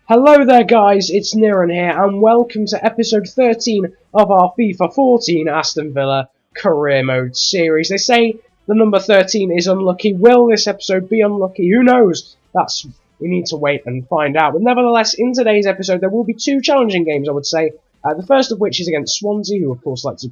Hello there guys, it's Niran here and welcome to episode 13 of our FIFA 14 Aston Villa career mode series. They say the number 13 is unlucky. Will this episode be unlucky? Who knows? We need to wait and find out. But nevertheless, in today's episode there will be two challenging games, I would say. The first of which is against Swansea, who of course like to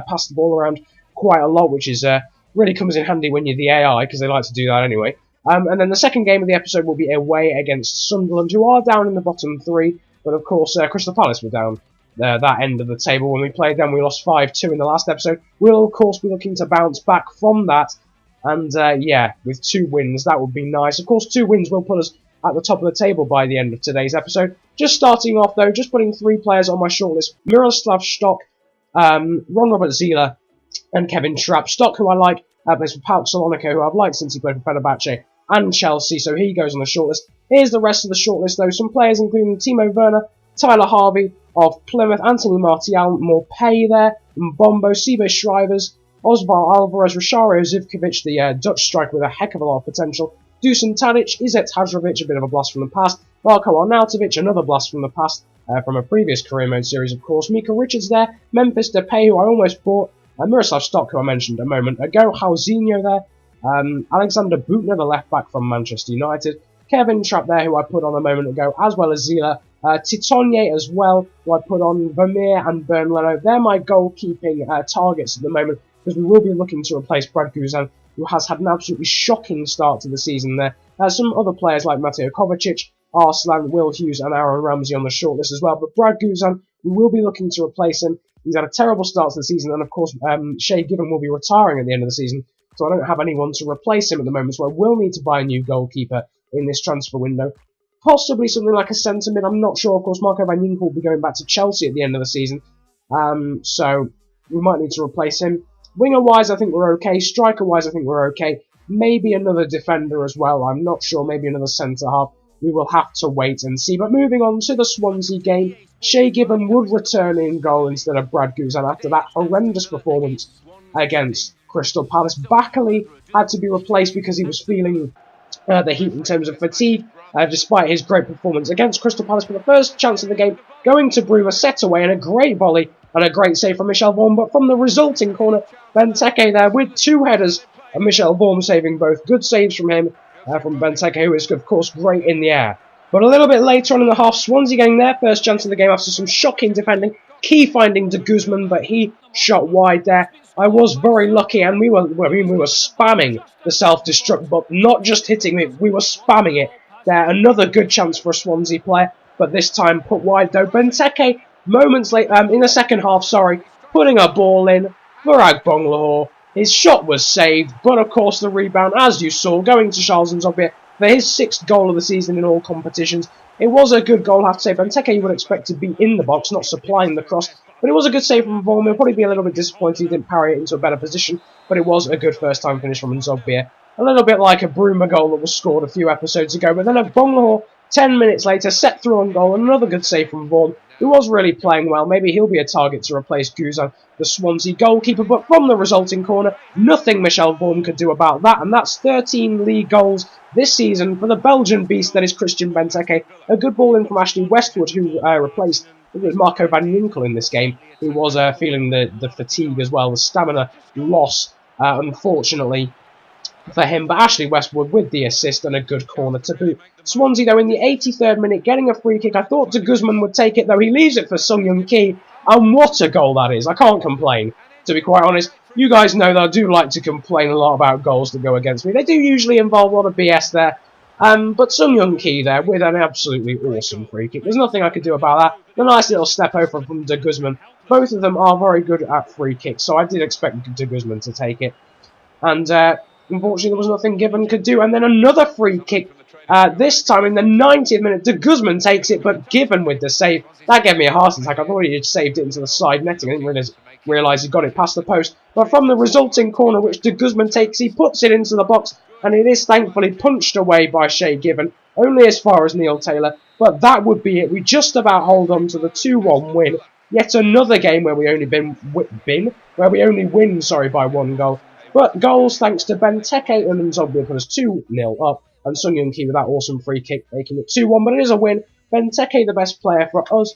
pass the ball around quite a lot, which is really comes in handy when you're the AI, because they like to do that anyway. And then the second game of the episode will be away against Sunderland, who are down in the bottom three. But of course, Crystal Palace were down that end of the table when we played them. We lost 5-2 in the last episode. We'll, of course, be looking to bounce back from that. And, yeah, with 2 wins, that would be nice. Of course, 2 wins will put us at the top of the table by the end of today's episode. Just starting off, though, just putting 3 players on my shortlist. Miroslav Stoch, Ron-Robert Zieler, and Kevin Trapp. Stoch, who I like, plays for PAOK Salonika, who I've liked since he played for Fenerbahce and Chelsea, so he goes on the shortlist. Here's the rest of the shortlist, though. Some players including Timo Werner, Tyler Harvey of Plymouth, Anthony Martial, Morpay there, Mbombo, Sebe Shrivers, Osvar Alvarez, Rosario Zivkovic, the Dutch striker with a heck of a lot of potential, Dusan Tadic, Izet Hadrovic, a bit of a blast from the past, Marko Arnautovic, another blast from the past, from a previous career mode series, of course, Mika Richards there, Memphis Depay, who I almost bought, Miroslav Stoch, who I mentioned a moment ago, Hauzinho there, Alexander Butner, the left-back from Manchester United, Kevin Trapp there, who I put on a moment ago, as well as Zieler, Titonye as well, who I put on, Vermeer and Bernd Leno. They're my goalkeeping targets at the moment, because we will be looking to replace Brad Guzan, who has had an absolutely shocking start to the season there. Some other players like Mateo Kovacic, Arslan, Will Hughes and Aaron Ramsey on the shortlist as well, but Brad Guzan, we will be looking to replace him. He's had a terrible start to the season, and of course Shay Given will be retiring at the end of the season, so I don't have anyone to replace him at the moment, so I will need to buy a new goalkeeper in this transfer window. Possibly something like a centre mid, I'm not sure. Of course, Marco Van Ginkel will be going back to Chelsea at the end of the season, so we might need to replace him. Winger-wise, I think we're okay. Striker-wise, I think we're okay. Maybe another defender as well, I'm not sure. Maybe another centre-half. We will have to wait and see. But moving on to the Swansea game, Shay Given would return in goal instead of Brad Guzan after that horrendous performance against Crystal Palace. Backley had to be replaced because he was feeling the heat in terms of fatigue, despite his great performance against Crystal Palace for the first chance of the game, going to Brewer, set away, and a great volley and a great save from Michel Vorm. But from the resulting corner, Benteke there with 2 headers, and Michel Vorm saving both. Good saves from him, from Benteke, who is, of course, great in the air. But a little bit later on in the half, Swansea getting their first chance of the game after some shocking defending. Key finding De Guzman, but he shot wide there. I was very lucky, and we were spamming the self-destruct, but not just hitting it, we were spamming it there. Another good chance for a Swansea player, but this time put wide though. Benteke, moments later, in the second half, putting a ball in for Agbonlahor. His shot was saved, but of course the rebound, as you saw, going to Charles Nzobia for his 6th goal of the season in all competitions. It was a good goal, I have to say. Benteke you would expect to be in the box, not supplying the cross. But it was a good save from Vorm. He'll probably be a little bit disappointed he didn't parry it into a better position. But it was a good first-time finish from Nzobia. A little bit like a Bruma goal that was scored a few episodes ago. But then Agbonlahor, 10 minutes later, set through on goal. Another good save from Vorm, who was really playing well. Maybe he'll be a target to replace Guzan, the Swansea goalkeeper. But from the resulting corner, nothing Michel Vorm could do about that. And that's 13 league goals this season for the Belgian beast that is Christian Benteke. A good ball in from Ashley Westwood, who replaced, I think it was Marco Van Ginkel in this game, who was feeling the fatigue as well, the stamina loss, unfortunately, for him. But Ashley Westwood with the assist and a good corner to boot. Swansea, though, in the 83rd minute, getting a free kick. I thought De Guzman would take it, though. He leaves it for Sung Young Ki. And what a goal that is. I can't complain, to be quite honest. You guys know that I do like to complain a lot about goals that go against me. They do usually involve a lot of BS there. But Sung Young Ki there with an absolutely awesome free kick. There's nothing I could do about that. A nice little step over from De Guzman. Both of them are very good at free kicks, so I did expect De Guzman to take it. And unfortunately, there was nothing Given could do. And then another free kick, this time in the 90th minute. De Guzman takes it, but Given with the save. That gave me a heart attack. I thought he had saved it into the side netting. I didn't realise he got it past the post. But from the resulting corner, which De Guzman takes, he puts it into the box. And it is thankfully punched away by Shay Given, only as far as Neil Taylor. But that would be it. We just about hold on to the 2-1 win. Yet another game where we only win by 1 goal. But goals thanks to Benteke and Nzobia put us 2-0 up. And Sung Young Ki with that awesome free kick, making it 2-1. But it is a win Benteke the best player for us,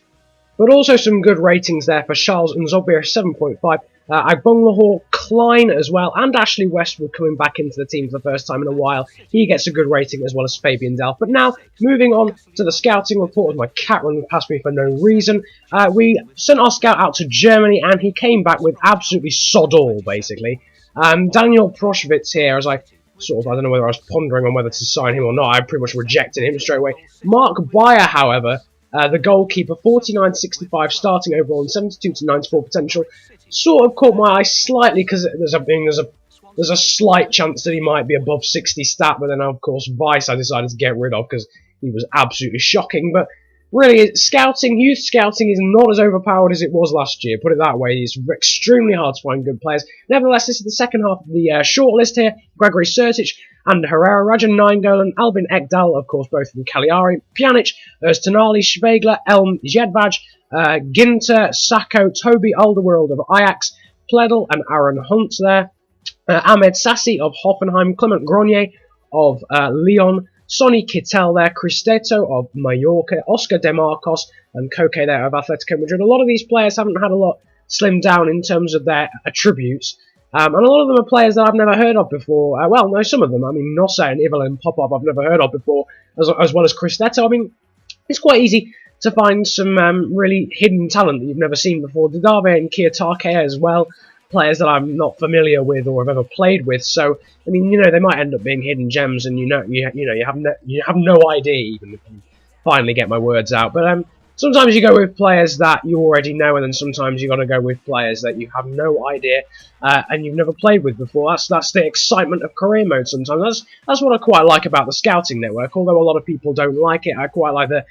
but also some good ratings there for Charles Nzobia, 7.5. Agbonlahor, Klein as well, and Ashley Westwood coming back into the team for the first time in a while. He gets a good rating as well as Fabian Delph. But now, moving on to the scouting report, as my cat running past me for no reason. We sent our scout out to Germany, and he came back with absolutely sod all, basically. Daniel Proshvitz here, as I don't know whether I was pondering on whether to sign him or not. I pretty much rejected him straight away. Mark Beyer, however, the goalkeeper, 49-65 starting overall and 72-94 potential, sort of caught my eye slightly because there's a slight chance that he might be above 60 stat, but then of course Vice I decided to get rid of because he was absolutely shocking. But really, youth scouting is not as overpowered as it was last year, put it that way. It's extremely hard to find good players. Nevertheless, this is the second half of the shortlist here. Gregory Sertic and Herrera, Rajan Nainggolan, Albin Ekdal, of course, both from Cagliari, Pjanic, Öztunali, Schwegler, Elm, Jedvaj, Ginter, Sacco, Toby Alderweireld of Ajax, Pledel and Aaron Hunt there, Ahmed Sassi of Hoffenheim, Clement Grenier of Lyon, Sonny Kittel there, Cristeto of Mallorca, Oscar Demarcos and Koke there of Atletico Madrid. A lot of these players haven't had a lot slimmed down in terms of their attributes. And a lot of them are players that I've never heard of before. Well, no, some of them. I mean, Nossa and Ivelin Popov I've never heard of before, as well as Cristeto. I mean, it's quite easy to find some really hidden talent that you've never seen before. Didave and Kiyotake as well, players that I'm not familiar with or have ever played with. So, I mean, they might end up being hidden gems, and you have no idea even if you finally get my words out. But sometimes you go with players that you already know, and then sometimes you got to go with players that you have no idea and you've never played with before. That's the excitement of career mode. Sometimes that's what I quite like about the scouting network. Although a lot of people don't like it, I quite like the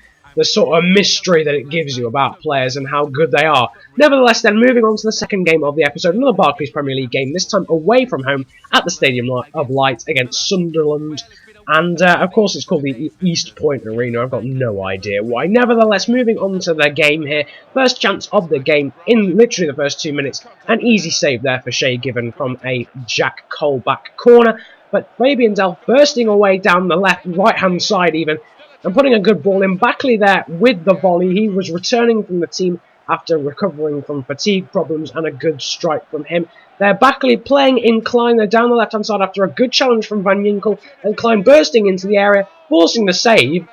sort of mystery that it gives you about players and how good they are. Nevertheless, then, moving on to the second game of the episode, another Barclays Premier League game, this time away from home at the Stadium of Light against Sunderland. And, of course, it's called the East Point Arena. I've got no idea why. Nevertheless, moving on to the game here. First chance of the game in literally the first 2 minutes. An easy save there for Shay Given from a Jack Colback corner. But Fabian Delph bursting away down the right-hand side even, and putting a good ball in. Backley there with the volley. He was returning from the team after recovering from fatigue problems, and a good strike from him. There, Backley playing in Klein there down the left-hand side after a good challenge from Van Ginkel, and Klein bursting into the area, forcing the save,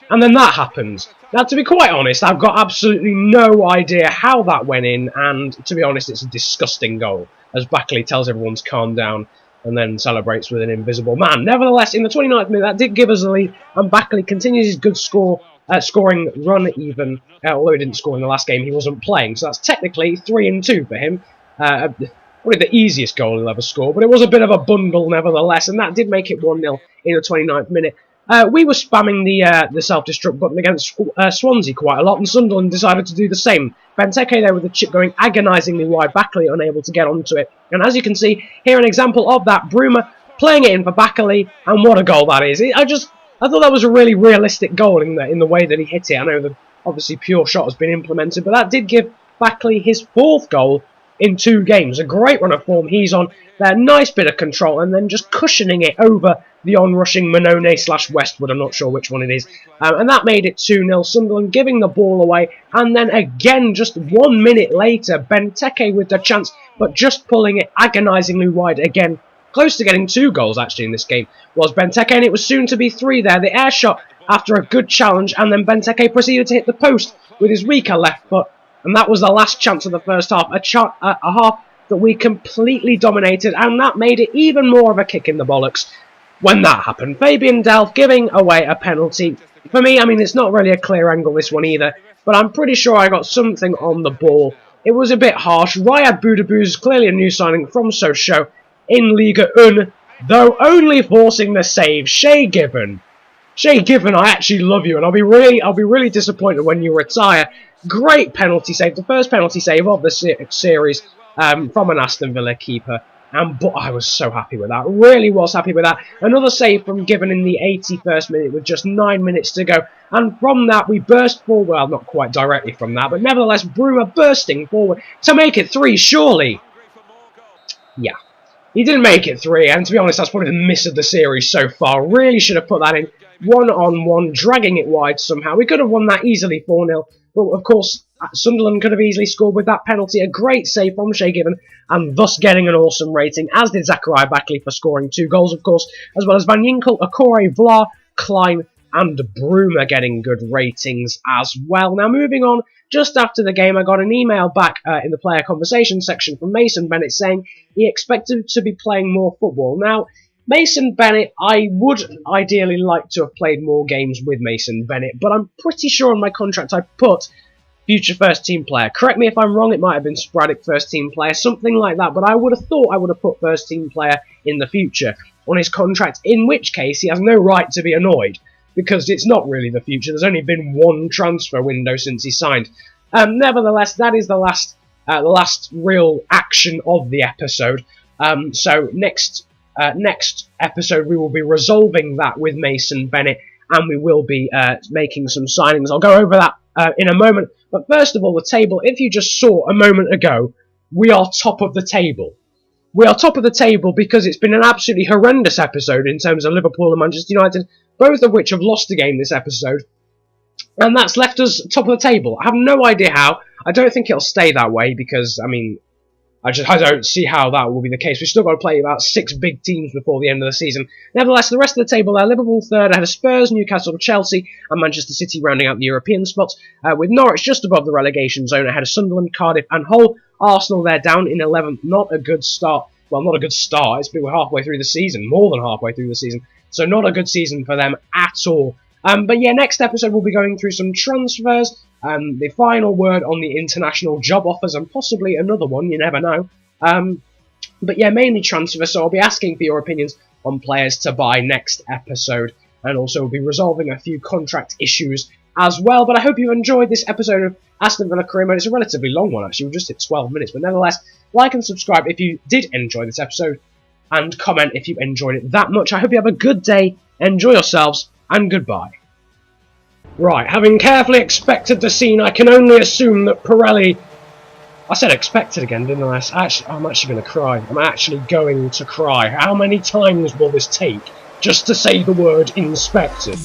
and then that happens. Now, to be quite honest, I've got absolutely no idea how that went in, and to be honest, it's a disgusting goal, as Backley tells everyone to calm down and then celebrates with an invisible man. Nevertheless, in the 29th minute, that did give us a lead, and Backley continues his good scoring run even, although he didn't score in the last game, he wasn't playing, so that's technically 3-2 for him. Probably the easiest goal he'll ever score, but it was a bit of a bundle nevertheless, and that did make it 1-0 in the 29th minute. We were spamming the self-destruct button against Swansea quite a lot, and Sunderland decided to do the same. Benteke there with the chip going agonisingly wide, Backley unable to get onto it. And as you can see, here an example of that, Bruma playing it in for Backley, and what a goal that is. I thought that was a really realistic goal in the way that he hit it. I know that obviously pure shot has been implemented, but that did give Backley his 4th goal in 2 games. A great run of form he's on there, nice bit of control, and then just cushioning it over the onrushing Manone/Westwood, I'm not sure which one it is, and that made it 2-0, Sunderland giving the ball away, and then again, just 1 minute later, Benteke with the chance, but just pulling it agonisingly wide again, close to getting 2 goals actually in this game, was Benteke, and it was soon to be 3 there, the air shot after a good challenge, and then Benteke proceeded to hit the post with his weaker left foot, and that was the last chance of the first half, a half that we completely dominated, and that made it even more of a kick in the bollocks when that happened. Fabian Delph giving away a penalty. For me, I mean, it's not really a clear angle, this one either, but I'm pretty sure I got something on the ball. It was a bit harsh. Riyad Boudabou is clearly a new signing from Sochaux in Liga 1, though only forcing the save. Shay Given, I actually love you, and I'll be really disappointed when you retire. Great penalty save, the first penalty save of the series from an Aston Villa keeper, but I was so happy with that, really was happy with that. Another save from Given in the 81st minute with just 9 minutes to go, and from that we burst forward, well, not quite directly from that, but nevertheless, Brewer bursting forward to make it 3, surely. Yeah. He didn't make it 3, and to be honest, that's probably the miss of the series so far. Really should have put that in. 1-on-1, dragging it wide somehow. We could have won that easily 4-0, but of course Sunderland could have easily scored with that penalty. A great save from Shay Given, and thus getting an awesome rating, as did Zachariah Backley for scoring 2 goals, of course, as well as Van Yinkel, Okore, Vlar, Klein, and Bruma getting good ratings as well. Now, moving on, just after the game, I got an email back in the player conversation section from Mason Bennett saying he expected to be playing more football. Now, Mason Bennett, I would ideally like to have played more games with Mason Bennett, but I'm pretty sure on my contract I put future first team player. Correct me if I'm wrong, it might have been sporadic first team player, something like that, but I would have thought I would have put first team player in the future on his contract, in which case he has no right to be annoyed, because it's not really the future. There's only been one transfer window since he signed. Nevertheless, that is the last real action of the episode. So next episode we will be resolving that with Mason Bennett, and we will be making some signings. I'll go over that in a moment. But first of all, the table. If you just saw a moment ago, we are top of the table. We are top of the table because it's been an absolutely horrendous episode in terms of Liverpool and Manchester United, both of which have lost a game this episode. And that's left us top of the table. I have no idea how. I don't think it'll stay that way because, I mean, I don't see how that will be the case. We've still got to play about 6 big teams before the end of the season. Nevertheless, the rest of the table there, Liverpool third, ahead of Spurs, Newcastle, Chelsea, and Manchester City rounding out the European spots, with Norwich just above the relegation zone, ahead of Sunderland, Cardiff, and Hull. Arsenal there down in 11th. Not a good start. Well, not a good start. We're halfway through the season, more than halfway through the season. So not a good season for them at all. But yeah, next episode we'll be going through some transfers, the final word on the international job offers, and possibly another one, you never know. But yeah, mainly transfers, so I'll be asking for your opinions on players to buy next episode, and also we'll be resolving a few contract issues as well. But I hope you enjoyed this episode of Aston Villa Career Mode. It's a relatively long one, actually. We've just hit 12 minutes, but nevertheless, like and subscribe if you did enjoy this episode, and comment if you enjoyed it that much. I hope you have a good day, enjoy yourselves, and goodbye. Right, having carefully expected the scene, I can only assume that Pirelli... I said expected again, didn't I? I'm actually going to cry. I'm actually going to cry. How many times will this take just to say the word inspected?